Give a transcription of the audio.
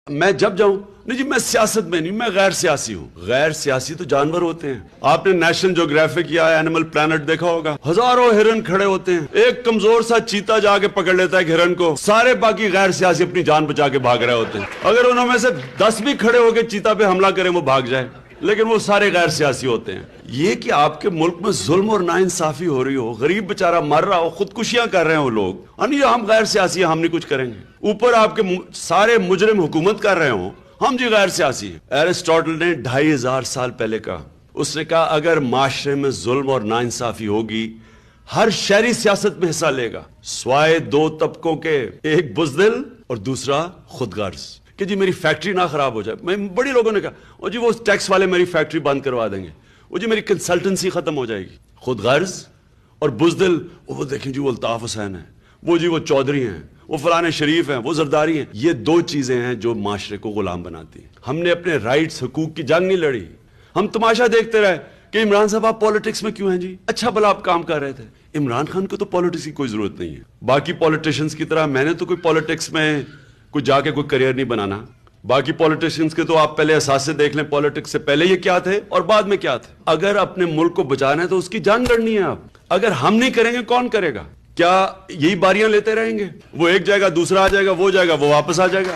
میں جب جاؤں نہیں جی میں سیاست میں نہیں، میں غیر سیاسی ہوں۔ غیر سیاسی تو جانور ہوتے ہیں۔ آپ نے نیشنل جیوگرافک یا اینیمل پلانٹ دیکھا ہوگا، ہزاروں ہرن کھڑے ہوتے ہیں، ایک کمزور سا چیتا جا کے پکڑ لیتا ہے ہرن کو، سارے باقی غیر سیاسی اپنی جان بچا کے بھاگ رہے ہوتے ہیں۔ اگر انہوں میں سے 10 بھی کھڑے ہو کے چیتا پہ حملہ کریں وہ بھاگ جائے، لیکن وہ سارے غیر سیاسی ہوتے ہیں۔ یہ کہ آپ کے ملک میں ظلم اور ناانصافی ہو رہی ہو، غریب بیچارہ مر رہا ہو، خودکشیاں کر رہے ہوں لوگ، ہم غیر سیاسی ہیں، ہم نہیں کچھ کریں گے، اوپر آپ کے سارے مجرم حکومت کر رہے ہوں، ہم جی غیر سیاسی ہیں۔ ایرسٹاٹل نے 2500 سال پہلے کہا، اس نے کہا اگر معاشرے میں ظلم اور ناانصافی ہوگی ہر شہری سیاست میں حصہ لے گا، سوائے 2 طبقوں کے، ایک بزدل اور دوسرا خود غرض، کہ جی میری فیکٹری نہ خراب ہو جائے۔ میں بڑی لوگوں نے کہا او جی وہ ٹیکس والے میری فیکٹری بند کروا دیں گے، وہ جی میری کنسلٹنسی ختم ہو جائے گی۔ خود غرض اور بزدل، وہ دیکھیں جی وہ الطاف حسین ہے، وہ جی وہ چودھری ہیں، وہ فلانے شریف ہیں، وہ زرداری ہیں۔ یہ 2 چیزیں ہیں جو معاشرے کو غلام بناتی ہیں۔ ہم نے اپنے رائٹس، حقوق کی جنگ نہیں لڑی، ہم تماشا دیکھتے رہے کہ عمران صاحب آپ پالیٹکس میں کیوں ہیں جی؟ اچھا بھلا آپ کام کر رہے تھے۔ عمران خان کو تو پالیٹکس کی کوئی ضرورت نہیں ہے، باقی پالیٹیشنز کی طرح میں نے تو کوئی پالیٹکس میں کوئی جا کے کوئی کریئر نہیں بنانا۔ باقی پالیٹیشنز کے تو آپ پہلے اثاثے دیکھ لیں، پالیٹکس سے پہلے یہ کیا تھے اور بعد میں کیا تھے۔ اگر اپنے ملک کو بچانا ہے تو اس کی جنگ لڑنی ہے آپ۔ اگر ہم نہیں کریں گے کون کرے گا؟ کیا یہی باریاں لیتے رہیں گے؟ وہ ایک جائے گا، دوسرا آ جائے گا، وہ جائے گا، وہ واپس آ جائے گا۔